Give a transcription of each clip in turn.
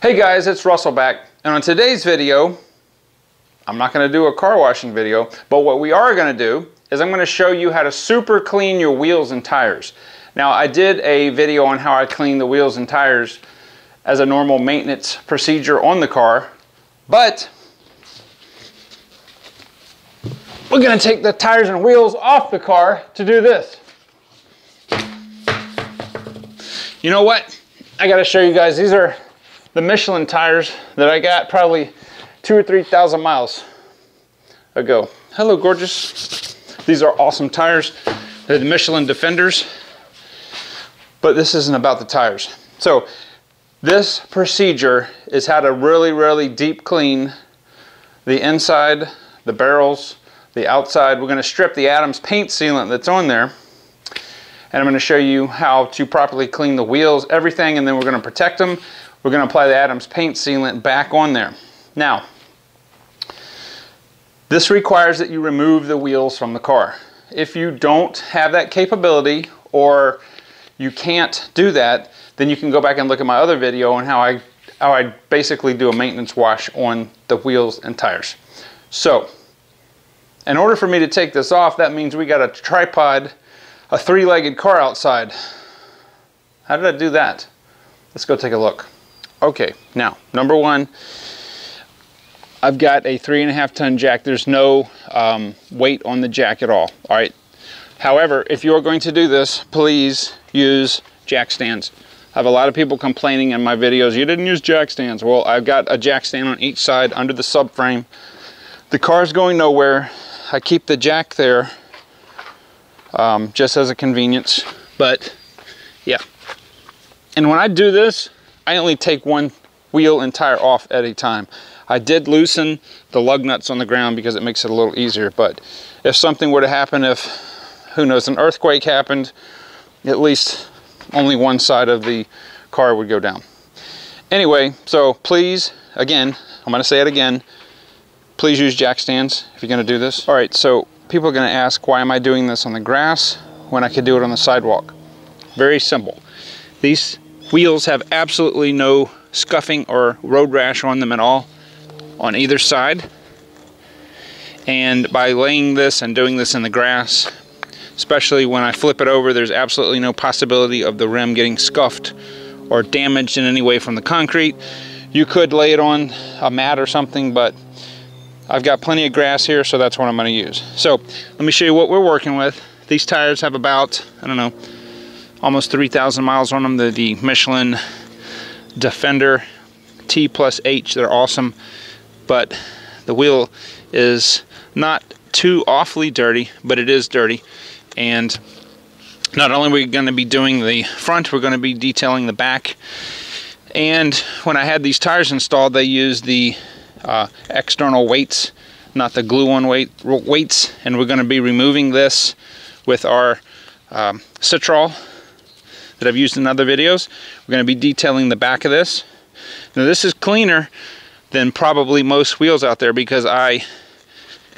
Hey guys, it's Russell back, and on today's video, I'm not going to do a car washing video, but what we are going to do is I'm going to show you how to super clean your wheels and tires. Now, I did a video on how I clean the wheels and tires as a normal maintenance procedure on the car, but we're going to take the tires and wheels off the car to do this. You know what? I got to show you guys. These are the Michelin tires that I got probably 2,000 or 3,000 miles ago. Hello, gorgeous. These are awesome tires. They're the Michelin Defenders, but this isn't about the tires. So this procedure is how to really deep clean the inside, the barrels, the outside. We're going to strip the Adams paint sealant that's on there, and I'm going to show you how to properly clean the wheels, everything, and then we're going to protect them. We're going to apply the Adams paint sealant back on there. Now, this requires that you remove the wheels from the car. If you don't have that capability or you can't do that, then you can go back and look at my other video on how I basically do a maintenance wash on the wheels and tires. So, in order for me to take this off, that means we got a tripod, a three-legged car outside. How did I do that? Let's go take a look. Okay, now, number one, I've got a 3.5 ton jack. There's no weight on the jack at all right? However, if you're going to do this, please use jack stands. I have a lot of people complaining in my videos, you didn't use jack stands. Well, I've got a jack stand on each side under the subframe. The car's going nowhere. I keep the jack there just as a convenience, but yeah. And when I do this, I only take one wheel and tire off at a time. I did loosen the lug nuts on the ground because it makes it a little easier, but if something were to happen, if, who knows, an earthquake happened, at least only one side of the car would go down. Anyway, so please, again, I'm going to say it again, please use jack stands if you're going to do this. All right, so people are going to ask, why am I doing this on the grass when I could do it on the sidewalk? Very simple. These wheels have absolutely no scuffing or road rash on them at all on either side, and by laying this and doing this in the grass, especially when I flip it over, there's absolutely no possibility of the rim getting scuffed or damaged in any way from the concrete. You could lay it on a mat or something, but I've got plenty of grass here, so that's what I'm going to use. So let me show you what we're working with. These tires have about, I don't know, almost 3,000 miles on them. They're the Michelin Defender T+H. They're awesome, but the wheel is not too awfully dirty, but it is dirty. And not only are we going to be doing the front, we're going to be detailing the back. And when I had these tires installed, they used the external weights, not the glue-on weights, and we're going to be removing this with our Citrol that I've used in other videos. We're going to be detailing the back of this. Now, this is cleaner than probably most wheels out there because I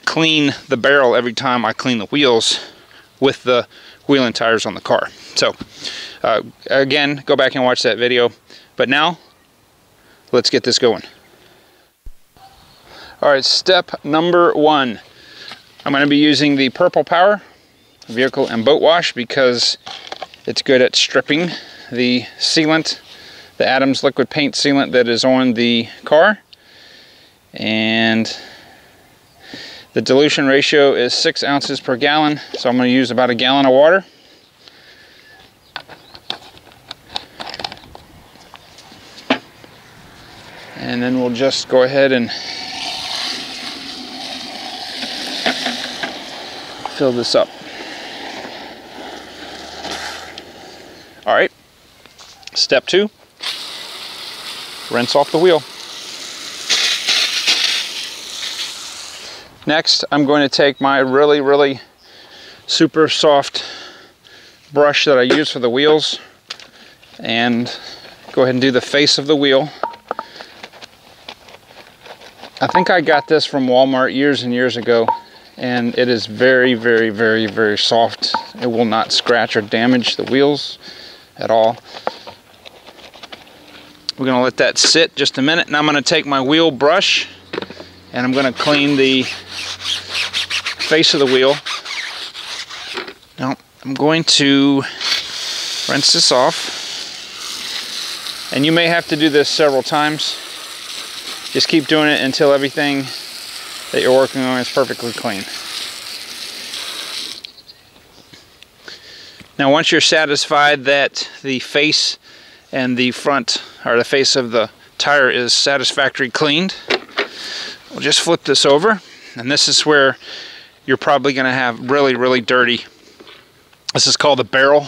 clean the barrel every time I clean the wheels with the wheel and tires on the car. So again, go back and watch that video. But now, let's get this going. All right, step number one. I'm going to be using the Purple Power Vehicle and Boat Wash because it's good at stripping the sealant, the Adams Liquid Paint Sealant that is on the car. And the dilution ratio is 6 ounces per gallon, so I'm going to use about a gallon of water. And then we'll just go ahead and fill this up. All right, step two, rinse off the wheel. Next, I'm going to take my really super soft brush that I use for the wheels and go ahead and do the face of the wheel. I think I got this from Walmart years and years ago, and it is very soft. It will not scratch or damage the wheels at all. We're going to let that sit just a minute, and I'm going to take my wheel brush and I'm going to clean the face of the wheel. Now I'm going to rinse this off, and you may have to do this several times. Just keep doing it until everything that you're working on is perfectly clean. Now once you're satisfied that the face and the front, or the face of the tire, is satisfactorily cleaned, we'll just flip this over, and this is where you're probably going to have really dirty. This is called the barrel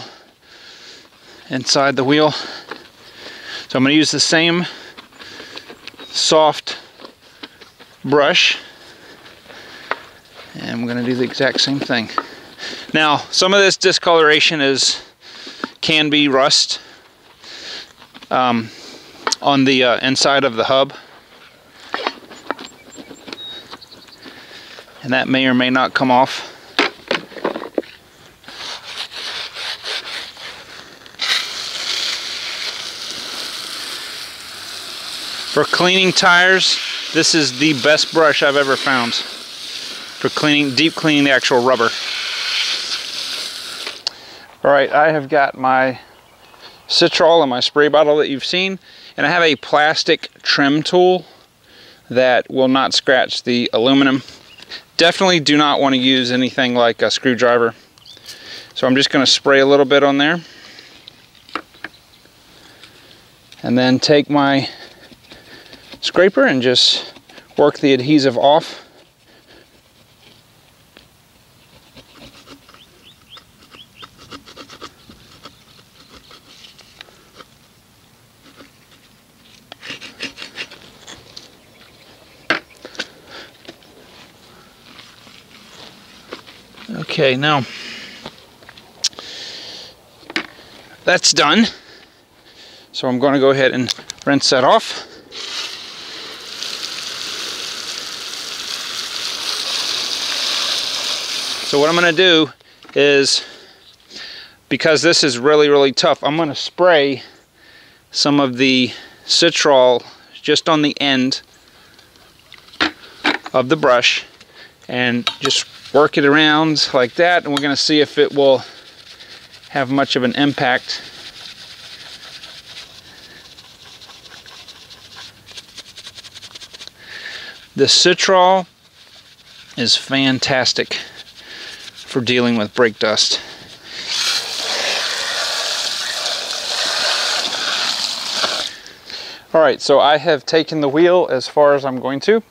inside the wheel. So I'm going to use the same soft brush, and I'm going to do the exact same thing. Now some of this discoloration can be rust on the inside of the hub, and that may or may not come off. For cleaning tires, this is the best brush I've ever found for cleaning, deep cleaning the actual rubber. Alright, I have got my citral and my spray bottle that you've seen, and I have a plastic trim tool that will not scratch the aluminum. Definitely do not want to use anything like a screwdriver. So I'm just going to spray a little bit on there, and then take my scraper and just work the adhesive off. Okay, now that's done. So I'm going to go ahead and rinse that off. So what I'm going to do is, because this is really tough, I'm going to spray some of the citral just on the end of the brush and just work it around like that, and we're going to see if it will have much of an impact. The citral is fantastic for dealing with brake dust. Alright, so I have taken the wheel as far as I'm going to.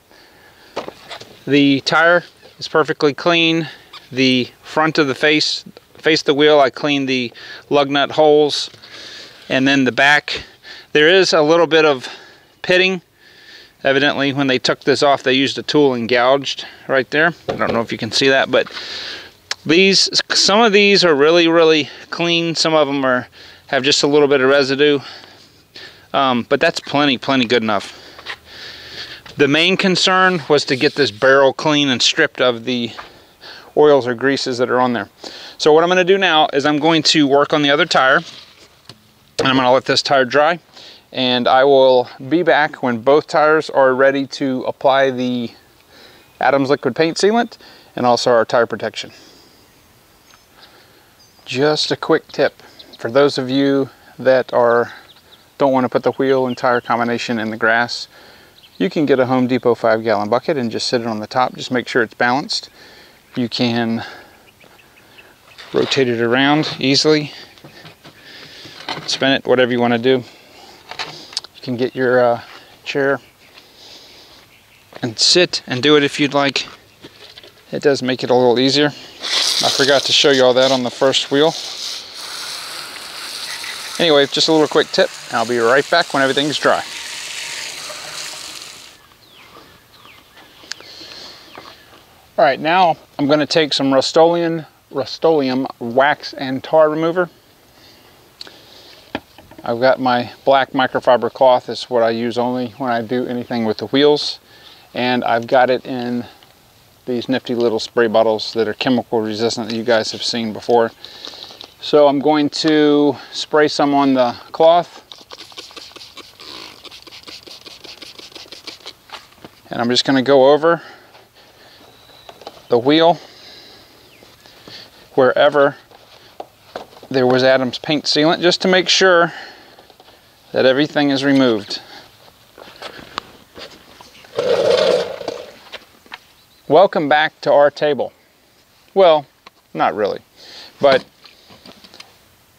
The tire is perfectly clean. The front of the face of the wheel, I cleaned the lug nut holes, and then the back, there is a little bit of pitting. Evidently when they took this off, they used a tool and gouged right there. I don't know if you can see that, but some of these are really clean. Some of them have just a little bit of residue, but that's plenty good enough. The main concern was to get this barrel clean and stripped of the oils or greases that are on there. So what I'm going to do now is I'm going to work on the other tire, and I'm going to let this tire dry, and I will be back when both tires are ready to apply the Adams Liquid Paint Sealant and also our tire protection. Just a quick tip for those of you that don't want to put the wheel and tire combination in the grass. You can get a Home Depot 5-gallon bucket and just sit it on the top. Just make sure it's balanced. You can rotate it around easily, spin it, whatever you want to do. You can get your chair and sit and do it if you'd like. It does make it a little easier. I forgot to show you all that on the first wheel. Anyway, just a little quick tip. I'll be right back when everything's dry. Alright, now I'm going to take some Rust-Oleum wax and tar remover. I've got my black microfiber cloth. It's what I use only when I do anything with the wheels. And I've got it in these nifty little spray bottles that are chemical resistant that you guys have seen before. So I'm going to spray some on the cloth And I'm just going to go over the wheel wherever there was Adams paint sealant, just to make sure that everything is removed. Welcome back to our table. Well, not really, but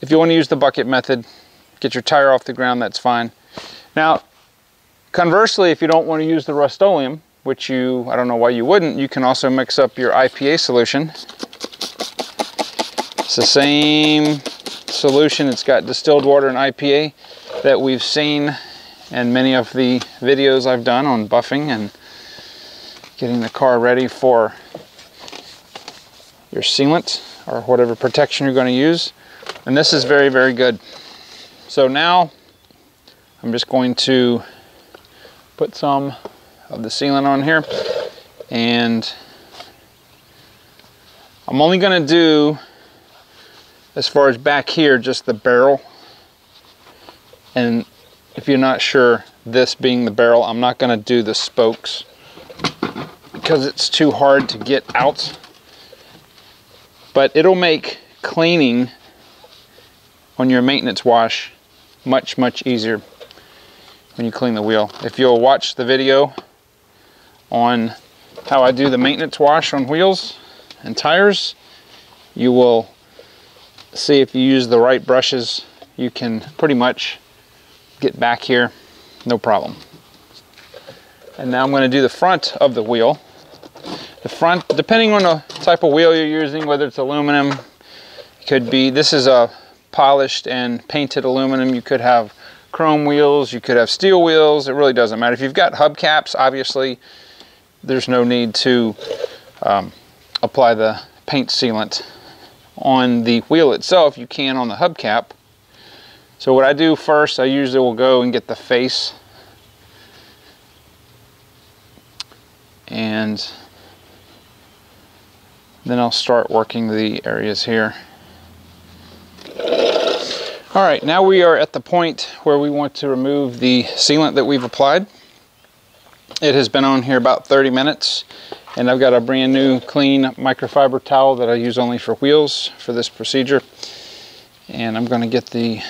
if you want to use the bucket method, get your tire off the ground, that's fine. Now, conversely, if you don't want to use the Rust-Oleum, which I don't know why you wouldn't, you can also mix up your IPA solution. It's the same solution. It's got distilled water and IPA that we've seen in many of the videos I've done on buffing and getting the car ready for your sealant or whatever protection you're going to use. And this is very, very good. So now I'm just going to put some of the sealant on here, and I'm only going to do, as far as back here, just the barrel. And if you're not sure, this being the barrel, I'm not going to do the spokes because it's too hard to get out. But it'll make cleaning on your maintenance wash much, much easier when you clean the wheel. If you'll watch the video on how I do the maintenance wash on wheels and tires, you will see if you use the right brushes, you can pretty much get back here, no problem. And now I'm going to do the front of the wheel. The front, depending on the type of wheel you're using, whether it's aluminum, could be, this is a polished and painted aluminum. You could have chrome wheels, you could have steel wheels, it really doesn't matter. If you've got hubcaps, obviously there's no need to apply the paint sealant on the wheel itself. You can on the hubcap. So what I do first, I usually will go and get the face, and then I'll start working the areas here. All right, now we are at the point where we want to remove the sealant that we've applied. It has been on here about 30 minutes, and I've got a brand new clean microfiber towel that I use only for wheels for this procedure. And I'm going to get the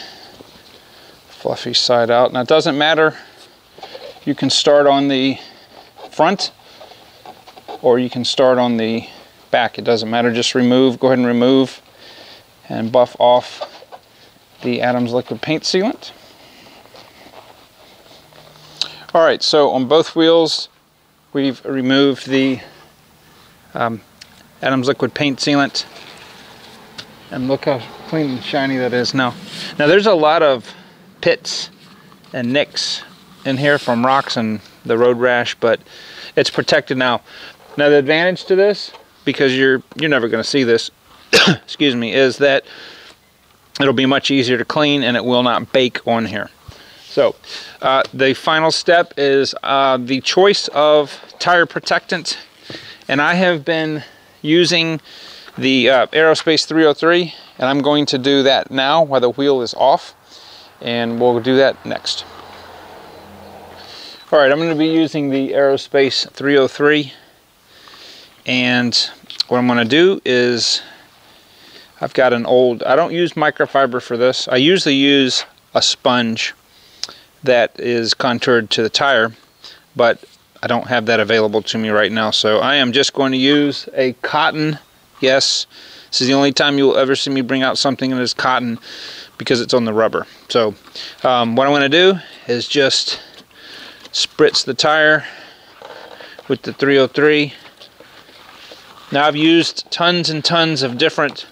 fluffy side out. Now, it doesn't matter, you can start on the front or you can start on the back. It doesn't matter, just remove, go ahead and remove and buff off the Adams Liquid Paint Sealant. All right, so on both wheels we've removed the Adams Liquid Paint Sealant, and look how clean and shiny that is now. Now there's a lot of pits and nicks in here from rocks and the road rash, but it's protected now. Now the advantage to this, because you're never going to see this, excuse me, is that it'll be much easier to clean and it will not bake on here. So the final step is the choice of tire protectant, and I have been using the Aerospace 303, and I'm going to do that now while the wheel is off, and we'll do that next. All right, I'm going to be using the Aerospace 303, and what I'm going to do is, I've got an old, I don't use microfiber for this. I usually use a sponge that is contoured to the tire, but I don't have that available to me right now. So I am just going to use a cotton. Yes, this is the only time you will ever see me bring out something that is cotton, because it's on the rubber. So what I'm going to do is just spritz the tire with the 303. Now I've used tons and tons of different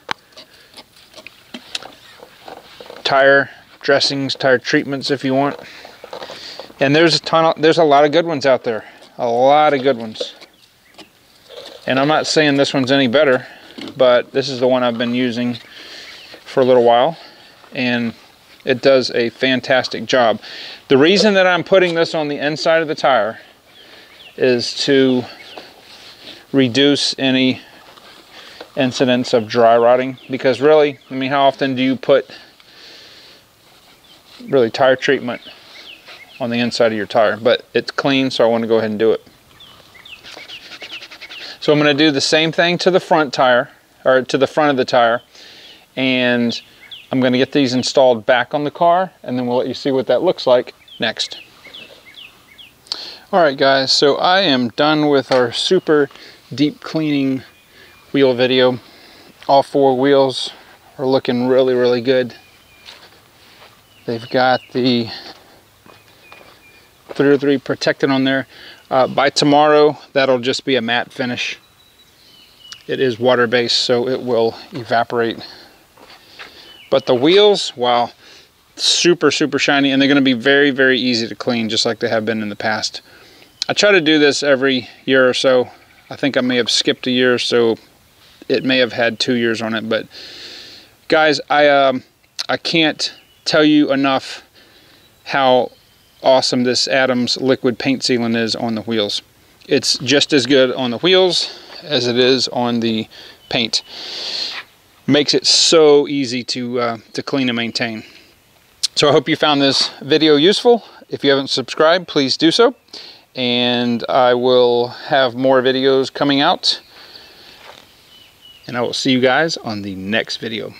tire dressings, tire treatments if you want, and there's a lot of good ones out there, a lot of good ones, and I'm not saying this one's any better, but this is the one I've been using for a little while, and it does a fantastic job. The reason that I'm putting this on the inside of the tire is to reduce any incidents of dry rotting, because really, I mean, how often do you put really tire treatment on the inside of your tire? But it's clean, so I want to go ahead and do it. So I'm going to do the same thing to the front tire, or to the front of the tire, and I'm going to get these installed back on the car, and then we'll let you see what that looks like next. Alright guys, so I am done with our super deep cleaning wheel video. All 4 wheels are looking really, really good. They've got the 303 Protectant on there. By tomorrow, that'll just be a matte finish. It is water-based, so it will evaporate. But the wheels, wow, super, super shiny, and they're going to be very, very easy to clean, just like they have been in the past. I try to do this every year or so. I think I may have skipped a year, so it may have had 2 years on it. But guys, I can't tell you enough how awesome this Adams Liquid Paint Sealant is on the wheels. It's just as good on the wheels as it is on the paint. Makes it so easy to clean and maintain. So I hope you found this video useful. If you haven't subscribed, please do so. And I will have more videos coming out. And I will see you guys on the next video.